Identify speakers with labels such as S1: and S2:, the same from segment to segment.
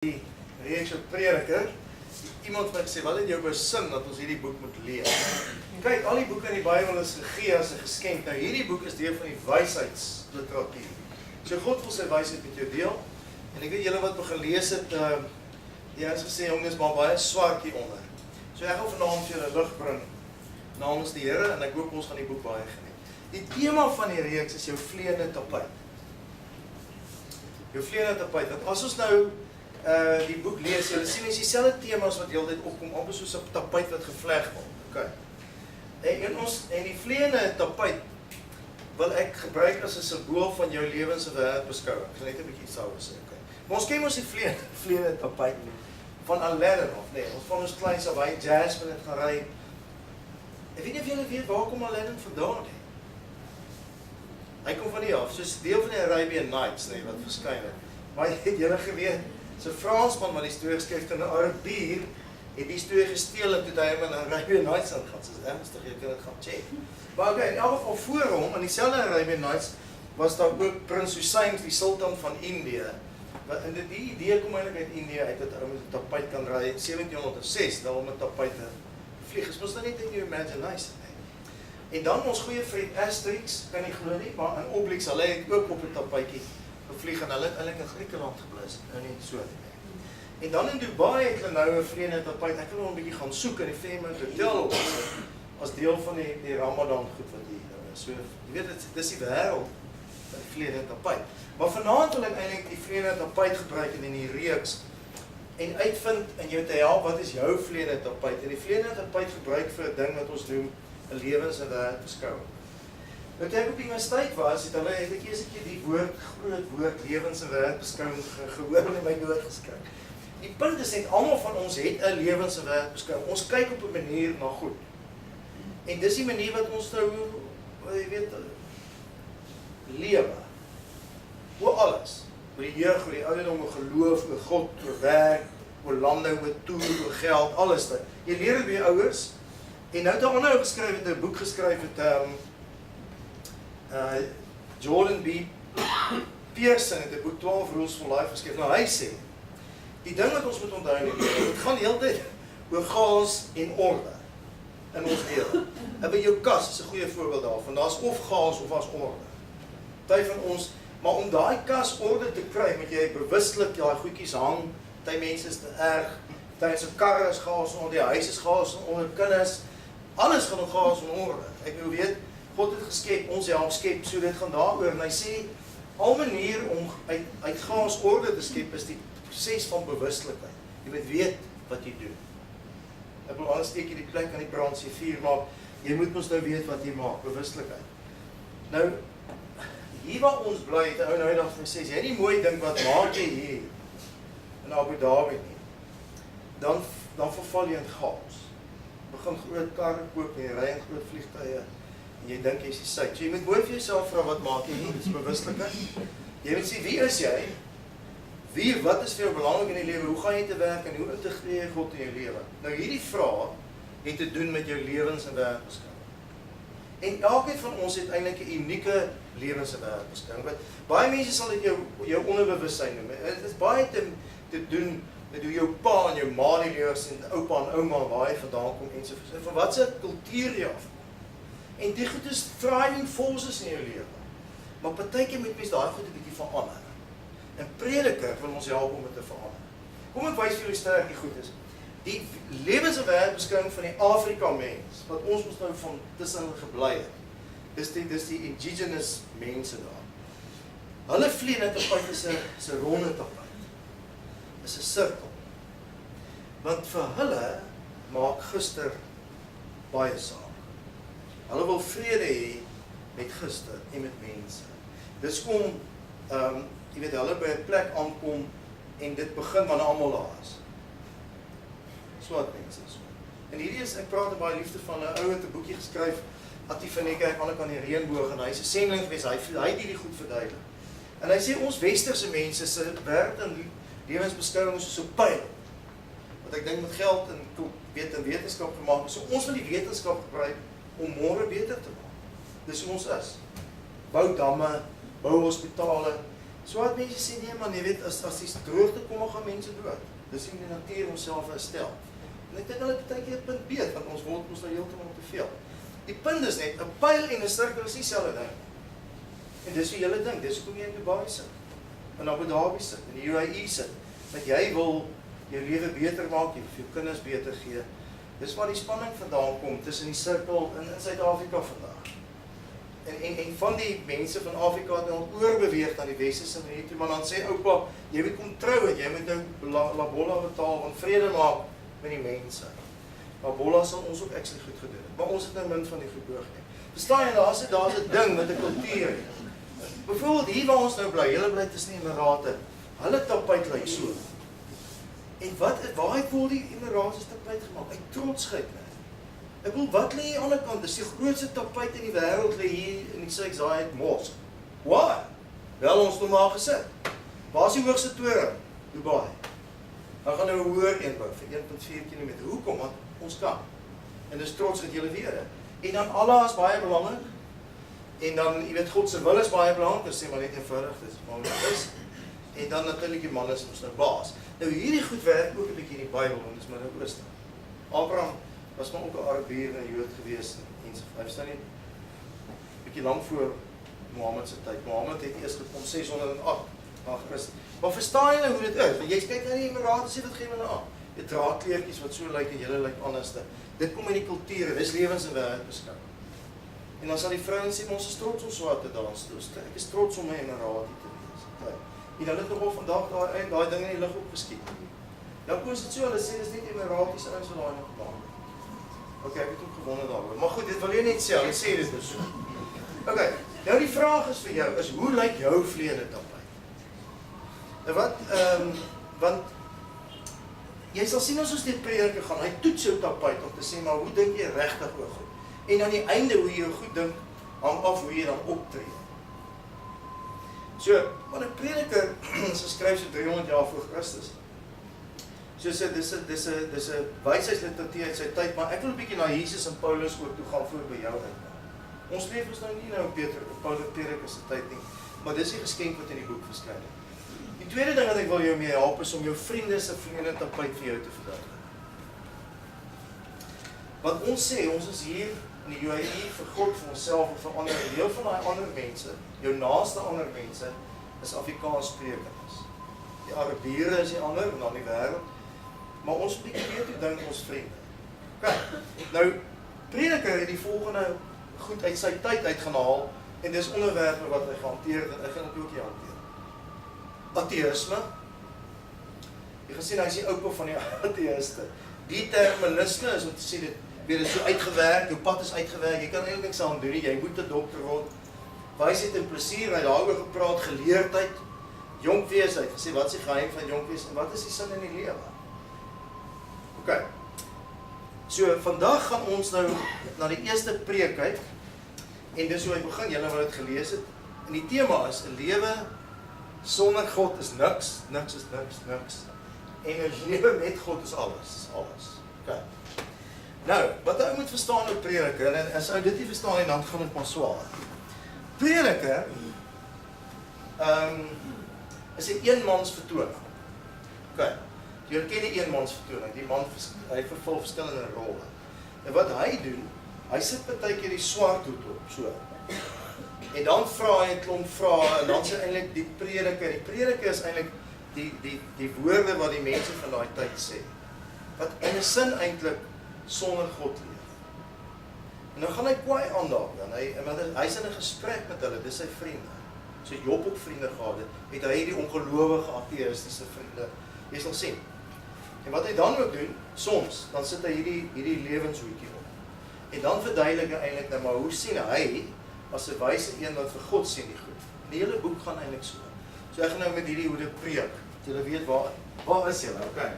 S1: Die reeks op Prediker, iemand wat gesê, wat het jou besin dat ons hierdie boek moet lees? Kyk, al die boeke in die Bybel is gegee as 'n geskenk. Nou hierdie boek is deel van die wysheidsliteratuur. So God wil sy wysheid met jou deel. En ek weet julle wat begin lees het, die het gesê, jong, is maar baie swart hier onder. So ek gaan vanaand vir julle lig bring namens die Here en ek hoop ons gaan die boek baie geniet. Die tema van die reeks is jou vleiende tapijt. Jou vleiende tapijt. Dat as ons nou die boek lees, julle sien, is dieselfde temas wat heeltyd opkom, amper soos 'n tapijt wat gevleg word. Okay. En die vleiende tapijt wil ek gebruik as 'n simbool van jou lewens en wêreldbeskouing. Ek gaan net 'n bietjie iets daaroor sê, okay. Maar ons ken ons die vleiende tapijt van Aladdin of nee, ons van ons kleins af hy Jasmine het gaan ry. Ek weet nie of julle weet waar kom Aladdin vandaan nie. Hy kom van die af, soos deel van die Arabian Nights, nee, wat verskyn het. Maar het julle geweet, so Fransman wat die storie geskryf in 'n Arabier, het die storie gesteel en toe hy hom in Arabian Nights aangaan. So ernstig, jy kan dit gaan check. Maar okay, in elk geval voor hom, in dieselfde Arabian Nights, was daar ook Prins Wysheid, die Sultan van Indië. En die idee kom eintlik uit Indië, uit dat ou met 'n tapijt kan ry, 1706, daar om 'n tapijt te vlieg. Is mos nou net in jou imagination. En dan ons goeie vriend Asterix, kan nie glo nie, maar in Obelix, hulle het ook op 'n tapijtjie gevlieg en hulle het eintlik in Griekenland geblis, nou nie so nie. En dan in Dubai het hulle nou 'n vleiende tapijt, ek wil nog 'n bietjie gaan soek in die Fairmont Hotel as deel van die Ramadan goed wat hier nou is. So, jy weet, dis die wêreld, die vleiende tapijt. Maar vanaand wil ek eintlik die vleiende tapijt gebruik in die reeks en uitvind in jou te help, wat is jou vleiende tapijt? En die vleiende tapijt gebruik vir 'n ding wat ons noem 'n lewens- en wêreldbeskouing. Nou toe ek op die universiteit was, het ek eers 'n keer die groot woord lewens- en wêreldbeskouing gehoor en my dood geskrik. Die punt is net, almal van ons het 'n lewens- en wêreldbeskouing. Ons kyk op 'n manier na goed. En dis die manier wat ons nou, jy weet, lewe. Oor alles. Oor die jeug, oor die ouderdom, oor geloof, oor God, oor werk, oor lande, oor toer, oor geld, alles dit. Jy leer dit by jou ouers. En nou het 'n ander ou geskryf, het 'n boek geskryf het Jordan B. Pearson het 'n boek 12 Rules for Life geskryf. Nou hy sê, die ding wat ons moet onthou in die lewe, dit gaan heeltyd oor chaos en orde in ons lewe. En by jou kas is 'n goeie voorbeeld daarvan. Daar's of chaos of daar's orde. Party van ons, maar om daai kas orde te kry, moet jy bewuslik daai goedjies hang. Party mense is te erg. Party se karre is chaos, onder die huis is chaos, onder kinders. Alles gaan om chaos en orde. Ek weet, God het geskep, ons help skep, so dit gaan daaroor. En hy sê, al manier om uit chaos orde te skep, is die proses van bewuslikheid. Jy moet weet wat jy doen. Ek wil anders steek jy die plek aan die brand, sy vuur maak. Jy moet ons nou weet wat jy maak, bewuslikheid. Nou, hier waar ons bly, het 'n ou nou eendag vir my sê, as jy nie mooi dink wat maak jy hier in Abu Dhabi nie, dan verval jy in chaos. Begin groot karre koop en jy ry in groot vliegtuie en jy dink jy's die suid. So jy moet mooi vir jouself vra, wat maak jy hier? Dis bewuslikheid. Jy moet sê, wie is jy? Wat is vir jou belangrik in die lewe? Hoe gaan jy te werk en hoe integreer jy God in jou lewe? Nou hierdie vraag het te doen met jou lewens- en wêreldbeskouing. En elkeen van ons het eintlik 'n unieke lewens- en wêreldbeskouing. Baie mense sal dit jou onderbewussyn noem. Dit is baie te doen met hoe jou pa en jou ma die lewe sien, oupa en ouma, waar hy vandaan kom ensovoorts. En van wat se kultuur jy afkom. En die goed is driving forces in jou lewe. Maar partykeer moet mens daai goed 'n bietjie verander. En Prediker wil ons help om dit te verander. Kom ek wys vir julle sterk die goed is. Die lewens- en wêreldbeskouing van die Afrika mens, wat ons nou van tussen gebly het, dis die indigenous mense daar. Hulle vleiende tapijt is 'n ronde tapijt. Is 'n sirkel. Want vir hulle maak gister baie saak. Hulle wil vrede hê met gister en met mense. Dis kom, jy weet, hulle by 'n plek aankom en dit begin wanneer almal daar is. Swart mense so. En hierdie is, ek praat baie liefde van 'n ou het 'n boekie geskryf, Attie van die kerk aan die kant die reënboog, en hy is 'n sending gewees, hy het hierdie goed verduidelik. En hy sê ons westerse mense se werk in lewensbeskouing is so 'n pyl. Wat ek dink met geld en wetenskap gemaak is. So ons wil die wetenskap gebruik om môre beter te maak. Dis hoe ons is. Bou damme, bou hospitale, So wat mense sê, nee man, jy weet, as die droogte kom, gaan mense dood. Dis nie die natuur homself herstel. En ek dink hulle het baie keer 'n punt beet, want ons word ons nou heeltemal te veel. Die punt is net, 'n pyl en 'n sirkel is nie dieselfde ding. En dis die hele ding, dis hoekom jy in Dubai sit, in Abu Dhabi sit, in die UAE sit, dat jy wil jou lewe beter maak, jy wil vir jou kinders beter gee. Dis waar die spanning vandaan kom, tussen die sirkel in Suid-Afrika vandag. En van die mense van Afrika het nou oorbeweeg na die westerse manier toe, maar dan sê oupa, jy moet kom trou en jy moet nou Labolla betaal en vrede maak met die mense. Labolla sal ons ook actually goed gedoen het, maar ons het nou min van die geboog nie. Verstaan jy, daar's 'n ding met 'n kultuur. Byvoorbeeld hier waar ons nou bly, julle bly tussen die Emirate, hulle tapuit lyk so. En waar het word die Emirate se tapuit gemaak? Uit trotsheid, né? Ek bedoel, wat lê hier aan die ander kant? Dis die grootste tapuit in die wêreld lê hier in die Wysheid Mosque. Why? Wel ons nou maar gesit. Waar is die hoogste toring? Dubai. Dan gaan nou 'n hoër een bou vir 1.4 km. Hoekom? Want ons kan. En dis trots dat julle weet. En dan Allah is baie belangrik. En dan, jy weet, God se wil is baie belangrik. Dis sê maar net eenvoudig, dis wat dit is. En dan natuurlik die man is ons nou baas. Nou hierdie goed werk ook 'n bietjie in die Bybel, want dit is Midde-Ooste. Abraham was maar ook 'n Arabier en 'n Jood gewees en so. Hy staan nie bietjie lank voor Mohammed se tyd. Mohammed het eers gekom 608 na Christus. Maar verstaan jy nou hoe dit is? Want jy kyk na die Emirate sê wat gee hulle aan? Die draadkleertjies wat so lyk en julle lyk anderste. Dit kom in die kulture, dis lewens en werk beskou. En dan sal die vrouens sê ons is trots om so te dans. Ek is trots om my Emirate te wees. En hulle het nogal vandag daai ding in die lug opgeskiet. Dan kom dit so, hulle sê dis net Emiratiese ouens wat daai nog gedaan het. Okay, ek het ook gewonder daaroor. Maar goed, dit wil jy net sê, hulle sê dit is so. Okay, nou die vraag is vir jou, is hoe lyk jou vleende tapuit? Nou wat, want jy sal sien as ons die prediker gaan, hy toets jou tapuit om te sê, maar hoe dink jy regtig oor goed? En aan die einde, hoe jy jou goed dink, hang af hoe jy dan optree. So, want 'n prediker, sy skryf so 300 jaar voor Christus. So dis 'n wysheidsliteratuur uit sy tyd, maar ek wil 'n bietjie na Jesus en Paulus ook toe gaan voor by jou uit. Ons leef ons nou nie nou Paulus Prediker se tyd nie, maar dis die geskenk wat in die boek verskyn het. Die tweede ding wat ek wil jou mee help is om jou vriende se vleende tapuit vir jou te verduidelik. Want ons sê, ons is hier in die UAE vir God, vir onsself en vir ander. Deel van daai ander mense, jou naaste ander mense, is Afrikaans sprekers. Die Arabiere is die ander, en dan die wêreld. Maar ons bietjie weet hoe dink ons vriende. Okay. Nou, Prediker het die volgende goed uit sy tyd uitgehaal, en dis onderwerpe wat hy gehanteer het, en ek gaan dit ook hier hanteer. Ateïsme. Jy gaan sien, hy is die oupa van die ateïste. Determinisme is om te sê, dit is so uitgewerk, jou pad is uitgewerk, jy kan eintlik niks aan doen nie, jy moet 'n dokter word. Wysheid en plesier, hy het daaroor gepraat, geleerdheid, jonk wees, hy het gesê, wat is die geheim van jonk wees, en wat is die sin in die lewe? Ok, so vandag gaan ons nou na die eerste preek kyk, en dis hoe hy begin, julle wat het gelees het, en die tema is, 'n lewe sonder God is niks, niks is niks, en 'n lewe met God is alles. Ok, nou, wat ou moet verstaan oor Prediker, en as ou dit nie verstaan nie, dan gaan dit maar swaar. Prediker is 'n eenmans vertoning. Ok, jy ken die eenmans vertoning, die man, hy vervul verskillende rolle. En wat hy doen, hy sit partykeer die swart hoed op, so. En dan vra hy 'n klomp vrae, en dan sê eintlik die prediker is eintlik die woorde wat die mense van daai tyd sê. Wat in 'n sin eintlik sonder God leef. En dan gaan hy kwaai aandaag, en hy's in 'n gesprek met hulle, dis sy vriende. So Job ook vriende gehad het hy die ongelowige ateïstiese vriende. Jy sal sien. En wat hy dan ook doen, soms, dan sit hy hierdie lewenshoedjie op. En dan verduidelik hy eintlik nou, maar hoe sien hy, as 'n wyse een wat vir God sien die goed. Die hele boek gaan eintlik so. So ek gaan nou met hierdie hoede preek. Julle weet waar is julle? Okay.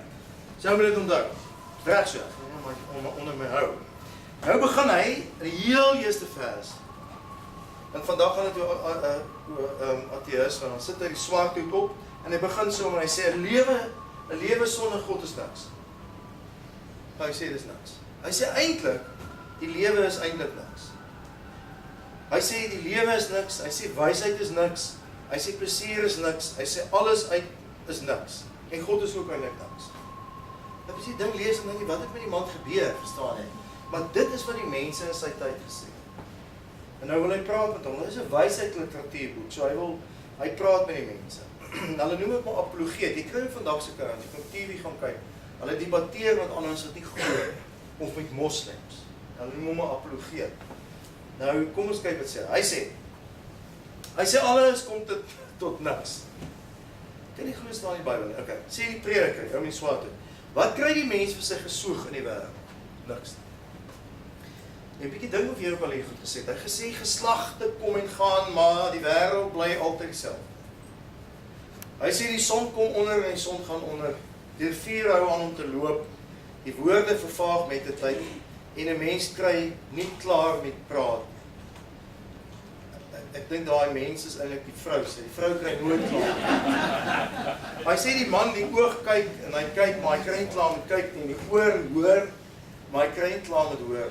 S1: So moet dit onthou. Reg so. Onder my hou. Nou begin hy in die heel eerste vers. En vandag gaan dit oor ateïsme, dan sit hy die swart hoed op en hy begin so en hy sê 'n lewe sonder God is niks. Hy sê dis niks. Hy sê eintlik die lewe is eintlik niks. Hy sê die lewe is niks, hy sê wysheid is niks, Hy sê plesier is niks, hy sê alles uit is niks, en God is ook eintlik niks. Dat as jy ding lees en dink, wat het met die man gebeur, verstaan jy? Maar dit is wat die mense in sy tyd gesê. En nou wil hy praat met hom, dit is 'n wysheid literatuurboek, so hy praat met die mense. Hulle noem dit maar apologeet, jy kry vandag se koerant, jy kan TV gaan kyk, hulle debatteer met ander wat nie glo, of met moslems. Hulle noem hom 'n apologeet. Nou, kom ons kyk wat sê. Hy sê alles kom tot niks. Kan nie glo staan in die Bybel nie. Okay, sê die Prediker, hou my swaar toe. Wat kry die mens vir sy gesoeg in die wêreld? Niks. Jy 'n bietjie ding of jy ook al hier goed gesê. Hy gesê geslagte kom en gaan, maar die wêreld bly altyd dieselfde. Hy sê die son kom onder en die son gaan onder. Die vuur hou aan om te loop. Die woorde vervaag met die tyd en 'n mens kry nie klaar met praat. Ek dink daai mens is eintlik die vrou sê. Die vrou kry nooit klaar. Hy sê die man die oog kyk en hy kyk, maar hy kry nie klaar met kyk nie. Die oor hoor, maar hy kry nie klaar met hoor.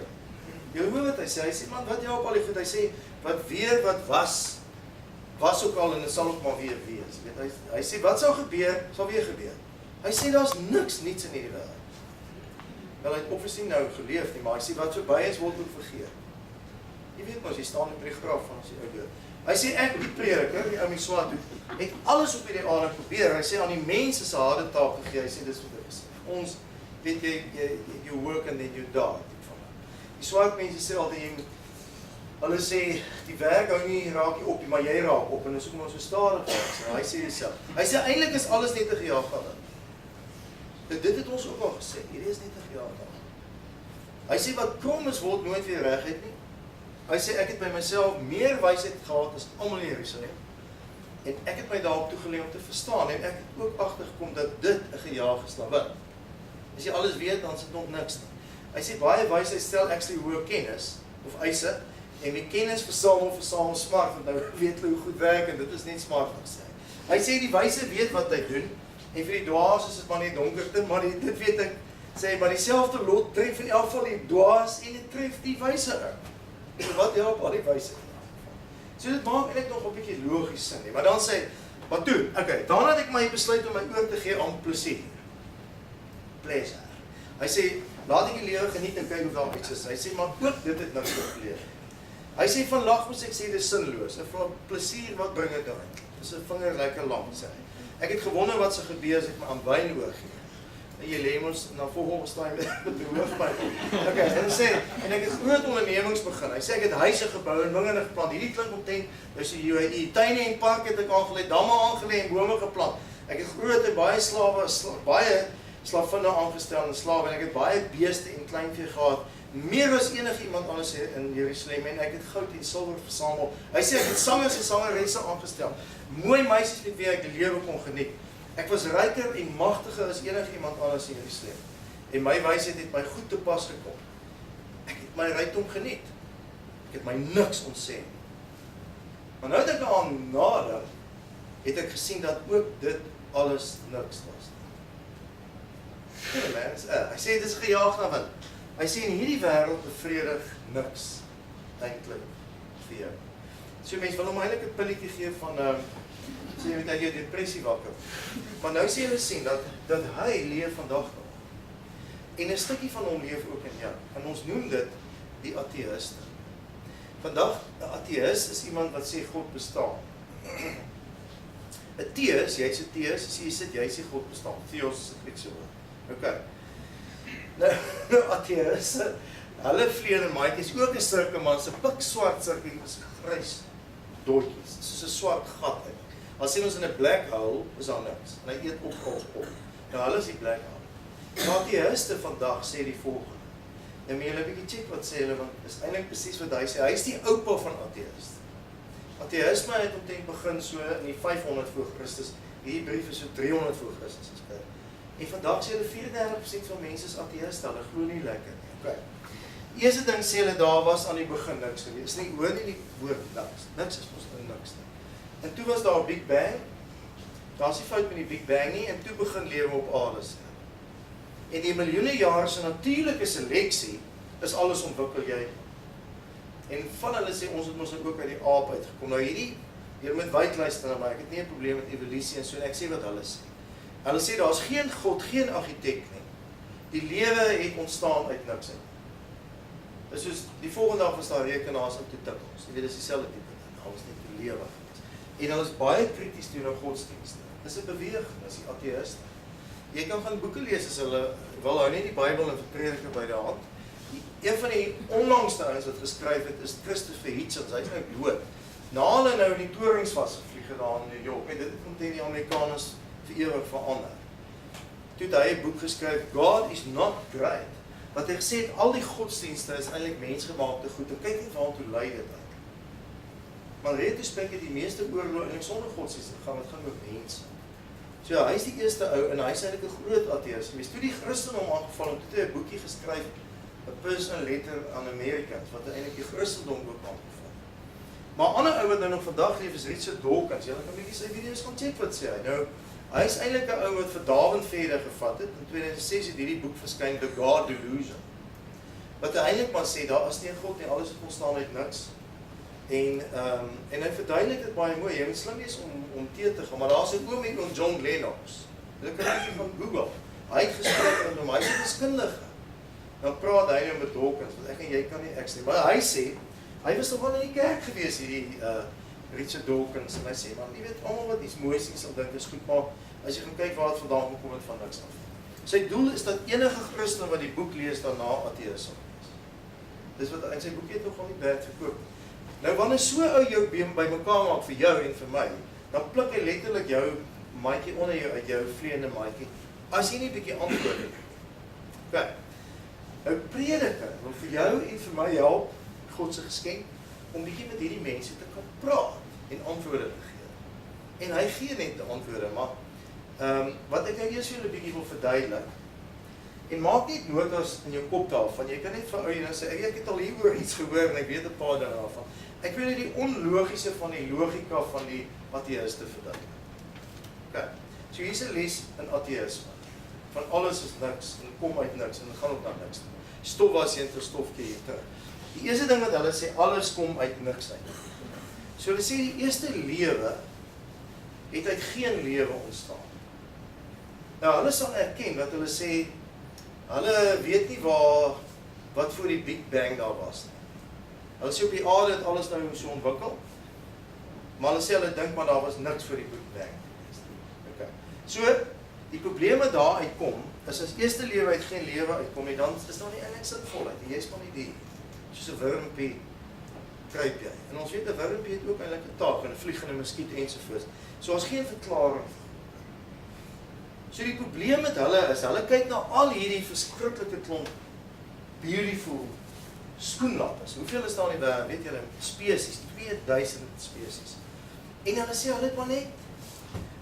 S1: Jy hoor wat hy sê? Hy sê man, wat help al die goed? Hy sê wat weer wat was ook al en dit sal ook maar weer wees. Weet hy sê wat sou gebeur, sal weer gebeur. Hy sê daar's niks niets in hierdie wêreld. Wel, hy het obviously nou geleef nie, maar hy sê wat verby is word ook vergeet. Jy weet mos, jy staan op die graf van sy ou dood. Hy sê ek, die Prediker, die ou met swart hoed, het alles op hierdie aarde probeer. Hy sê aan die mense se harde taak gegee. Hy sê dis wat dit is. Ons weet you work and then you die. Die swart mense sê altyd hulle sê die werk hou nie raak jy op, maar jy raak op en dis hoekom ons so stadig is. Hy sê dieselfde. Hy sê eintlik is alles net 'n gejaagde. Dit het ons ook al gesê. Hierdie is net 'n gejaagde. Hy sê wat krom is word nooit weer reguit nie. Hy sê ek het by myself meer wysheid gehad as almal in Jerusalem. En ek het my daarop toegeleer om te verstaan en ek het ook agtergekom dat dit 'n gejaagde slawin. As jy alles weet, dan is dit nog niks nie. Hy sê baie wysheid stel actually hoë kennis of eise en met kennis versamel smart, want nou weet hulle hoe goed werk en dit is net smart wat sê. Hy sê die wyse weet wat hy doen en vir die dwaas is dit maar net donkerte, maar dit weet ek sê maar dieselfde lot tref in elk geval die dwaas en dit tref die wyse uit. So wat help al die wyse? So dit maak eintlik nog 'n bietjie logies sin nie, maar dan sê maar toe, okay, dan het ek my besluit om my oor te gee aan plesier. Pleasure. Hy sê laat ek die lewe geniet en kyk of daar iets is. Hy sê maar ook dit het niks geleer. Hy sê van lag moet ek sê dis sinloos. En van plesier wat bring dit dan? Dis 'n vinger lekker lank sê hy. Ek het gewonder wat se gebeur as ek my aan wyn oorgee. En jy lê mos na volgende staan met die hoofpyn. Okay, en hy sê en ek het groot ondernemings begin. Hy sê ek het huise gebou en wingerde geplant. Hierdie klink omtrent dis die UAE. Tuine en parke het ek aangelê, damme aangelê en bome geplant. Ek het groot en baie baie slavinne aangestel en slawe en ek het baie beeste en kleinvee gehad, meer as enige iemand anders in Jerusalem en ek het goud en silwer versamel. Hy sê ek het sangers en sangeresse aangestel, mooi meisies met wie ek die lewe kon geniet. Ek was ryker en magtiger as enige iemand anders in Jerusalem. En my wysheid het my goed te pas gekom. Ek het my rykdom geniet. Ek het my niks ontsê nie. Maar nou dat ek aan nader, het ek gesien dat ook dit alles niks was. Hy sê dit is gejaag na wind. Hy sê in hierdie wêreld bevredig niks eintlik vir jou. So mense wil hom eintlik 'n pilletjie gee van sê jy weet dat jy depressie wakker. Maar nou sê hulle sien dat hy leef vandag nog. En 'n stukkie van hom leef ook in jou. En ons noem dit die ateïste. Vandag 'n ateïs is iemand wat sê God bestaan. 'n teës, jy's 'n teës, as jy sit jy sê God bestaan. Theos is 'n Griekse woord. Okay. Nou ateïste, hulle vleer en maatjies ook 'n sirkel man se pik swart sirkel is grys dotjies. Dit is soos 'n swart gat. As sien ons in 'n black hole is daar niks. En hy eet op. Nou hulle is die black hole. Maar ateïste vandag sê die volgende. En jy 'n bietjie check wat sê hulle want is eintlik presies wat hy sê. Hy is die oupa van ateïste. Ateïsme het omtrent begin so in die 500 voor Christus. Hierdie brief is so 300 voor Christus geskryf. En vandag sê hulle 34% van mense is ateïste, hulle glo nie lekker nie. Okay. Eerste ding sê hulle daar was aan die begin niks gewees nie. Hoor nie die woord niks. Niks is mos nou niks nie. En toe was daar 'n Big Bang. Daar's nie fout met die Big Bang nie en toe begin lewe op aarde. En die miljoene jare se natuurlike seleksie is alles ontwikkel jy. En van hulle sê ons het mos ook uit die aap uitgekom. Nou hierdie Jy moet wyd luister, maar ek het nie 'n probleem met evolusie en so, en ek sê wat hulle sê. Hulle sê, daar is geen God, geen argitek nie. Die lewe het ontstaan uit niks uit. Dis soos, die volgende dag was daar rekenaars en toetikkels. Jy weet, dis dieselfde tipe ding, alles net die lewe. En hulle is baie krities teenoor godsdienste. Dis 'n beweging, dis die ateïste. Jy kan gaan boeke lees as hulle wil hou nie die Bybel en Prediker by die hand. Een van die onlangste ouens wat geskryf het is Christopher Hitchens, hy's nou dood. Na hulle nou in die torings vasgevlieg daar in New York, en dit het omtrent die Amerikaners vir ewig verander. Toe het hy 'n boek geskryf, God is not great. Wat hy gesê het, al die godsdienste is eintlik mensgemaakte goed, en kyk net waartoe lei dit uit. Maar retrospek het die meeste oorloë eintlik sonder godsdienste gegaan, wat gaan oor mense. So ja, hy is die eerste ou, en hy is eintlik 'n groot ateïs geweest. Toe die Christendom aangeval, en toe het hy 'n boekie geskryf, A Personal Letter aan Americans, wat eintlik die Christendom ook aangeval. Maar 'n ander ou wat nou nog vandag leef is Wysheid. Jy kan 'n bietjie sy video's gaan check wat sê hy. Nou, hy is eintlik 'n ou wat vir Darwin verder gevat het. In 2006 het hierdie boek verskyn, The God Delusion. Wat hy eintlik maar sê, daar is nie 'n God nie, alles het ontstaan uit niks. En hy verduidelik dit baie mooi. Jy moet slim wees om te gaan, maar daar's 'n oom en John Lennox. Hulle kan net van Google. Hy het gespreek met hom, hy is 'n wiskundige. Dan praat hy nou met Dawkins, want ek en jy kan nie ek sê, maar hy sê, hy was nog wel in die kerk gewees, hierdie Richard Dawkins, en hy sê, man, jy weet, allemaal wat iets moois is, sal dink is goed, maar as jy gaan kyk waar het vandaan gekom het van niks af. Sy doel is dat enige Christen wat die boek lees, daarna ateïs sal wees. Dis wat, en sy boek het nogal nie bad verkoop. Nou, wanneer so ou jou by mekaar maak vir jou en vir my, dan pluk hy letterlik jou maatjie onder jou uit jou vleiende maatjie, as jy nie 'n bietjie antwoord het. Okay. Nou, Prediker wil vir jou en vir my help, God se geskenk, om bietjie met hierdie mense te kan praat en antwoorde te gee. En hy gee net die antwoorde, maar wat ek nou eers vir julle bietjie wil verduidelik, en maak net notas in jou kop daarvan, jy kan net vir ou en sê, ek het al hieroor iets gehoor en ek weet 'n paar dinge daarvan. Ek wil die onlogiese van die logika van die ateïste verduidelik. Okay. So hier is 'n les in ateïsme. Van alles is niks, en kom uit niks, en gaan ook na niks. Stof was jy vir stofkie hier terug. Die eerste ding wat hulle sê, alles kom uit niks uit. So hulle sê, die eerste lewe het uit geen lewe ontstaan. Nou, hulle sal erken, wat hulle sê, hulle weet nie wat voor die Big Bang daar was nie. Hulle sê op die aarde het alles nou so ontwikkel, maar hulle sê, hulle dink maar daar was niks voor die Big Bang. Okay. So, die probleme daar uitkom, is as eerste lewe uit geen lewe uitkom nie, dan is daar nie eintlik sinvolheid. Jy is maar nie die, soos 'n wurmpie, kruip jy. En ons weet, 'n wurmpie het ook eintlik 'n taak, en 'n vlieg en 'n muskiet ensovoorts. So ons geen verklaring. So die probleem met hulle is, hulle kyk na al hierdie verskriklike klomp, beautiful skoenlappers. Hoeveel is daar in die wêreld? Weet julle, spesies, 2000 spesies. En hulle sê, hulle het maar net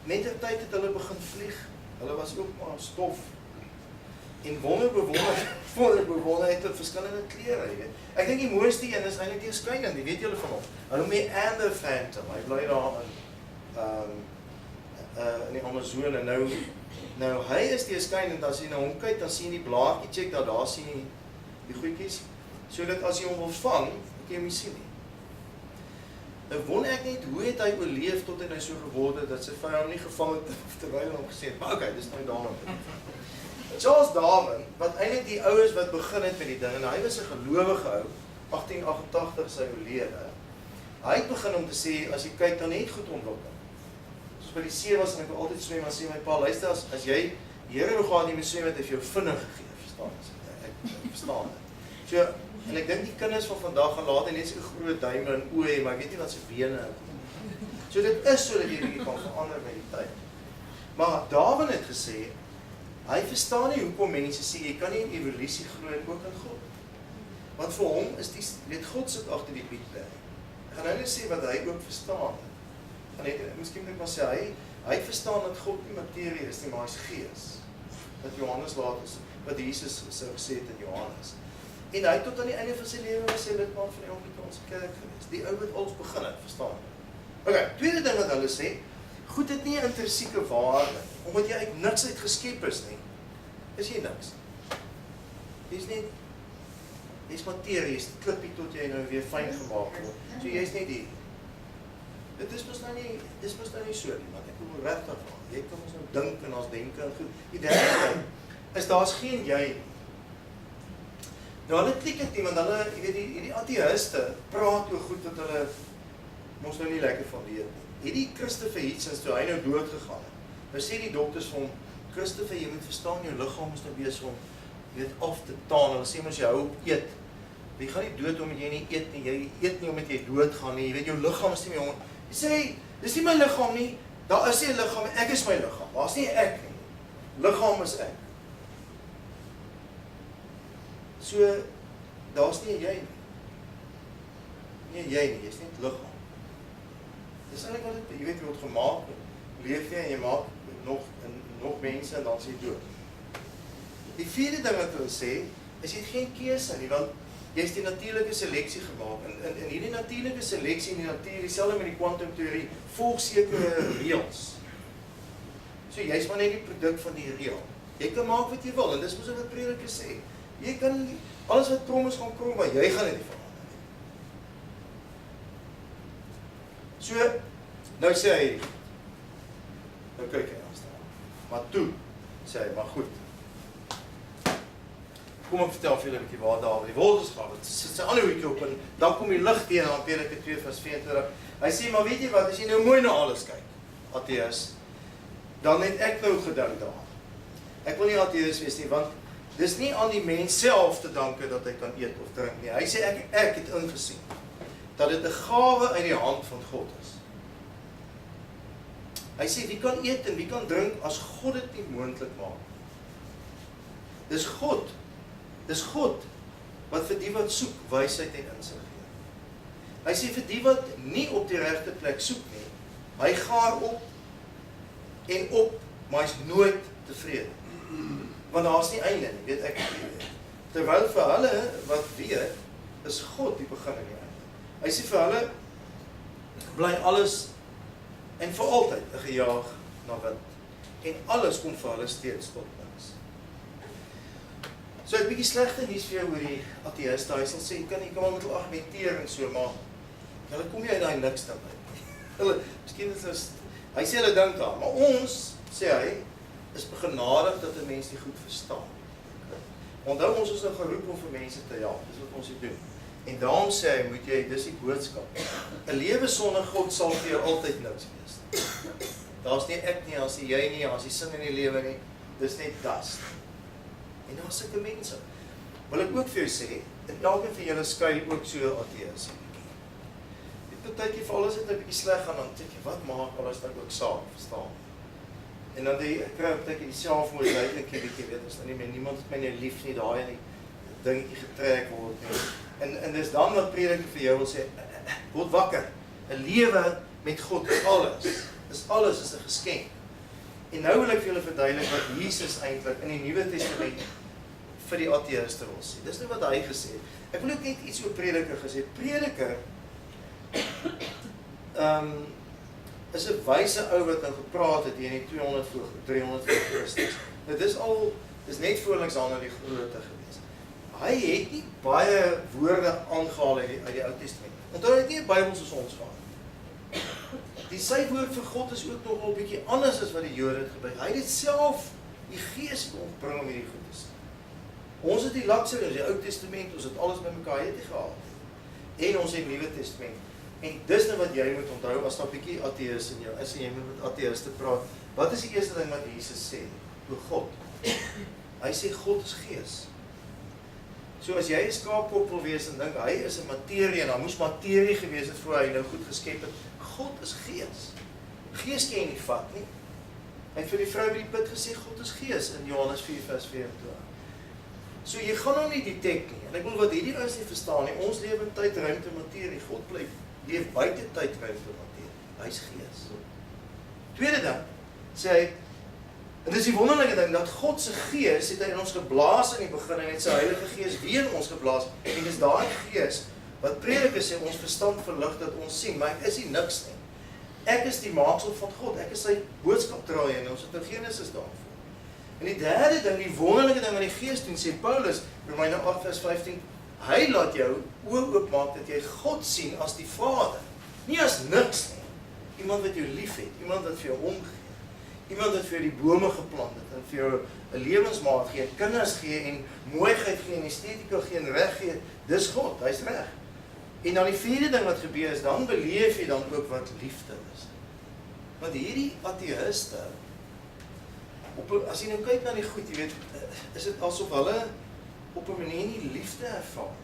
S1: 'n tyd het hulle begin vlieg. Hulle was ook maar stof. En wonderbewonder het hulle verskillende kleure, jy weet. Ek dink die mooiste een is eintlik die skynend, die weet julle van hom. Hulle noem hy Amber Phantom. Hy bly daar in die Amazone. Nou hy is die skynend, as jy na hom kyk, dan sien jy die blaartjie, check daar sien jy die goedjies. So dat as jy hom wil vang, kan jy hom nie sien nie. Nou wonder ek net, hoe het hy oorleef tot hy nou so geword het, dat sy vyand hom nie gevang het, terwyl hy hom gesê het, maar okay, dis nou daarom. Charles Darwin, wat eintlik die ouers wat begin het met die ding, en hy was 'n gelowige ou, 1888 sy oorlede, hy het begin om te sê, as jy kyk, dan het goed ontwikkel. Soos by die see was, en ek wil altyd swem, maar sê my pa, luister, as jy, die Here wou gehad nie meer swem het, hy vir jou vinnig gegee, verstaan? Ek verstaan dit. So, en ek dink die kinders van vandag gaan later net so groot duime en oë, maar ek weet nie wat sy bene. So dit is so dat jy bietjie kan verander met die tyd. Maar Darwin het gesê, hy verstaan nie hoekom mense sê, jy kan nie in evolusie glo en ook in God. Want vir hom is die God sit agter die Big Bang. Ek gaan nou net sê wat hy ook verstaan. Miskien moet ek maar sê, hy verstaan dat God nie materie is nie, maar hy is gees. Wat Johannes laat is, wat Jesus so gesê het in Johannes. En hy tot aan die einde van sy lewe was hy lidmaat van die Anglikaanse kerk gewees. Die ou wat ons begin het, verstaan. Okay, tweede ding wat hulle sê, goed het nie 'n intrinsieke waarde, omdat jy uit niks uit geskep is nie, is jy niks. Jy's materie, jy's klippie tot jy nou weer fyn gemaak word. So jy's net die. Dit is mos nou nie so nie, want ek wil regtig van. Jy kan ons nou dink en ons denke en goed. Die derde ding is daar's geen jy nie. Nou hulle klik dit nie, want hulle, jy weet die ateïste praat oor goed wat hulle mos nou nie lekker van weet nie. Hierdie Christopher Hitchens, toe hy nou dood gegaan het, nou sê die dokters van hom, Christopher, jy moet verstaan, jou liggaam is nou besig om, weet, af te taan, hulle sê mos jy hou op eet, jy gaan nie dood omdat jy nie eet nie, jy eet nie omdat jy dood gaan nie, jy weet, jou liggaam is nie meer om, jy sê, dis nie my liggaam nie, daar is nie 'n liggaam, ek is my liggaam, daar is nie ek nie, liggaam is ek. So, daar is nie jy nie. Nie jy nie, jy is net liggaam. Dis eintlik wat dit, jy weet, jy word gemaak, leef jy en jy maak nog mense en dan is jy dood. Die vierde ding wat hulle sê, is jy het geen keuse nie, want jy is die natuurlike seleksie gemaak. En hierdie natuurlike seleksie in die natuur, dieselfde met die kwantumteorie, volg sekere reëls. So jy is maar net die produk van die reël. Jy kan maak wat jy wil, en dis mos wat Prediker sê. Jy kan, alles wat krom is, gaan krom, maar jy gaan dit nie verander nie. So, nou sê hy, nou kyk hy aan staan. Maar toe, sê hy, maar goed. Kom ek vertel vir julle 'n bietjie waar daar by die wolkens gaan. Dit sit sy ander hoekie op en dan kom die lig teen aan Prediker 2:24. Hy sê, maar weet jy wat, as jy nou mooi na alles kyk, ateïs, dan het ek nou gedink daar. Ek wil nie ateïs wees nie, want dis nie aan die mens self te danke dat hy kan eet of drink nie. Hy sê ek het ingesien dat dit 'n gawe uit die hand van God is. Hy sê wie kan eet en wie kan drink as God dit nie moontlik maak. Dis God wat vir die wat soek wysheid en insig gee. Hy sê vir die wat nie op die regte plek soek nie, hy gaar op en op, maar hy's nooit tevrede. Want daar's nie einde nie, weet ek. Terwyl vir hulle wat weet, is God die begin en die einde. Hy sê vir hulle bly alles en vir altyd 'n gejaag na wind. En alles kom vir hulle steeds tot niks. So 'n bietjie slegte nuus vir jou oor die ateïste. Hy sal sê jy kan maar met hulle argumenteer en so, maar hulle kom jy uit daai niks dan uit. Hulle miskien is hy sê hulle dink daar, maar ons sê hy is begenadig dat 'n mens die goed verstaan. Onthou ons is nou geroep om vir mense te help, dis wat ons hier doen. En daarom sê hy, moet jy, dis die boodskap. 'n Lewe sonder God sal vir jou altyd niks wees. Daar's nie ek nie, as jy nie, as die sin in die lewe nie, dis net dust. En daar's sulke mense. Wil ek ook vir jou sê, en elkeen van julle skuil ook so ateïs. Die partytjie vir alles het 'n bietjie sleg gaan, dan dink jy, wat maak alles dat ek ook saam, verstaan? En dan kry ek die selfmoordleikingie bietjie, weet, as nie meer niemand het my nie lief nie, daai en die dingetjie getrek word nie. En dis dan wat Prediker vir jou wil sê, word wakker. 'n Lewe met God is alles. Alles is 'n geskenk. En nou wil ek vir julle verduidelik wat Jesus eintlik in die Nuwe Testament vir die ateïste wil sê. Dis nou wat hy gesê het. Ek wil ook net iets oor Prediker gesê. Prediker is 'n wyse ou wat nou gepraat het hier in die 300 voor Christus. Dit is net voorliks aan na die grootte gewees. Hy het nie baie woorde aangehaal uit die Ou Testament. Onthou hy het nie 'n Bybel soos ons gehad. Die sy woord vir God is ook nogal 'n bietjie anders as wat die Jode het gebruik. Hy het dit self die Gees ontbring om hierdie goed te sê. Ons het die lakser in die Ou Testament, ons het alles bymekaar het gehad. En ons het die Nuwe Testament. En dis nou wat jy moet onthou as daar 'n bietjie ateïs in jou is en jy moet met ateïste praat. Wat is die eerste ding wat Jesus sê oor God? Hy sê God is Gees. So as jy 'n skaapkop wil wees en dink hy is 'n materie en daar moes materie gewees het voor hy nou goed geskep het. God is Gees. Gees kan jy nie vat nie. Hy het vir die vrou by die put gesê God is Gees in Johannes 4:24. So jy gaan nou nie detect nie. En ek wil wat hierdie ouens nie verstaan nie. Ons lewe in tyd, ruimte, materie. God leef buite tyd, ruimte, materie. Hy's Gees. Tweede ding sê hy, en dis die wonderlike ding, dat God se Gees het hy in ons geblaas in die begin en het sy Heilige Gees weer in ons geblaas. En dis daai Gees wat Prediker sê ons verstand verlig dat ons sien, maar ek is nie niks nie. Ek is die maaksel van God. Ek is sy boodskapdraaier en ons het in Genesis daarvoor. En die derde ding, die wonderlike ding wat die Gees doen, sê Paulus, Romeine 8:15, hy laat jou oë oopmaak dat jy God sien as die Vader. Nie as niks nie, Iemand wat jou lief het, iemand wat vir jou omgee, iemand wat vir jou die bome geplant het en vir jou 'n lewensmaat gee, kinders gee en mooiheid gee en estetika gee en reg gee. Dis God, hy's reg. En dan die vierde ding wat gebeur is, dan beleef jy dan ook wat liefde is. Want hierdie ateïste, as jy nou kyk na die goed, jy weet, is dit asof hulle op 'n manier nie liefde ervaar.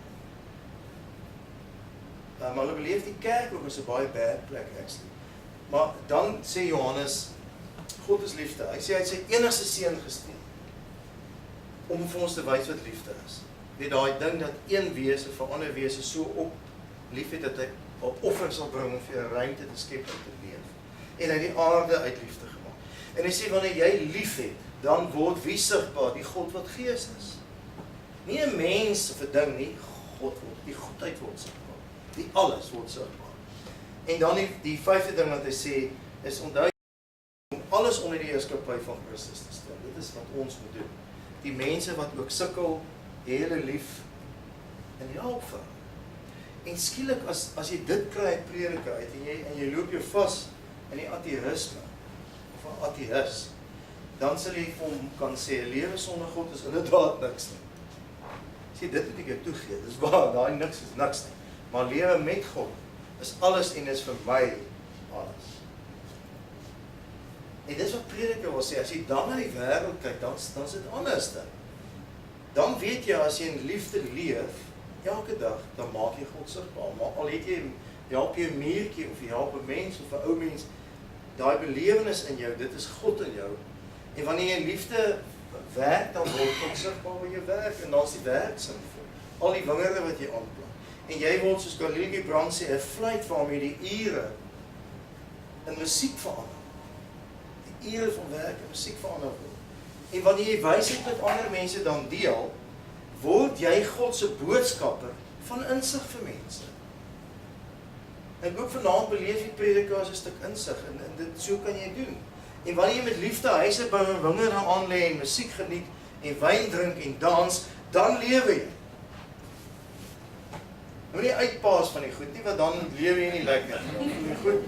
S1: Maar hulle beleef die kerk ook as 'n baie bad plek, actually. Maar dan sê Johannes, God is liefde. Hy sê hy het sy enigste seun gestuur om vir ons te wys wat liefde is. Weet daai ding dat een wese vir ander wese so op lief het dat hy 'n offer sal bring om vir 'n ruimte te skep om te leef. En hy het die aarde uit liefde gemaak. En hy sê wanneer jy lief het, dan word wie sigbaar? Die God wat gees is. Nie 'n mens of 'n ding nie, God word, die goedheid word sigbaar. Die alles word sigbaar. En dan die vyfde ding wat hy sê is onthou om alles onder die heerskappy van Christus te stel. Dit is wat ons moet doen. Die mense wat ook sukkel, hele lief en help vir. En skielik as jy dit kry Prediker uit en jy loop jou vas in die ateïsme of 'n ateïs, dan sal jy vir hom kan sê 'n lewe sonder God is inderdaad niks nie. Sê dit moet ek jou toegee. Dis waar, daai niks is niks nie. Maar lewe met God is alles en is vir my alles. En dis wat Prediker wil sê, as jy dan na die wêreld kyk, dan is dit anders. Dan weet jy as jy in liefde leef, elke dag, dan maak jy God sigbaar. Maar al het jy help jy 'n muurtjie of jy help 'n mens of 'n ou mens, daai belewenis in jou, dit is God in jou. En wanneer jy in liefde werk, dan word God sigbaar by jou werk en dan is die werk sinvol. Al die wingerde wat jy aanplant. En jy word soos Kalilie Brand sê, 'n fluit waarmee die ure in musiek verander. Die ure van werk in musiek verander word. En wanneer jy wysheid met ander mense dan deel, word jy God se boodskapper van insig vir mense. En ook vanaand beleef jy Prediker as 'n stuk insig en dit so kan jy doen. En wanneer jy met liefde huise bou en wingerde aan lê en musiek geniet en wyn drink en dans, dan lewe jy. Moenie uitpaas van die goed nie, want dan lewe jy nie lekker nie. Goed.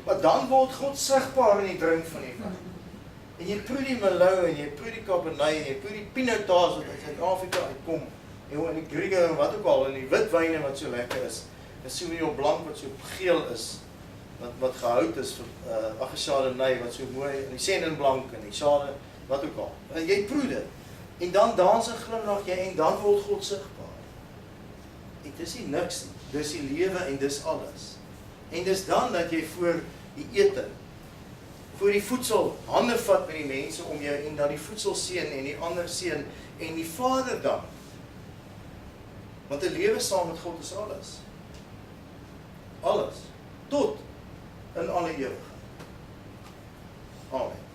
S1: Maar dan word God sigbaar in die drink van die wyn. En jy proe die Merlot en jy proe die Cabernet en jy proe die Pinotage wat uit Suid-Afrika uitkom. En die Grieger en wat ook al, en die witwyne wat so lekker is. En Sauvignon Blanc wat so geel is, wat gehout is vir Chardonnay wat so mooi, en die Chenin Blanc en die Chardonnay, wat ook al. En jy proe dit. En dan dans en glimlag jy en dan word God sigbaar. En dis nie niks nie, dis die lewe en dis alles. En dis dan dat jy voor die ete, voor die voedsel, hande vat met die mense om jou en dan die voedsel seën en die ander seën en die Vader dan. Want 'n lewe saam met God is alles. Alles. Tot in alle ewigheid. Amen.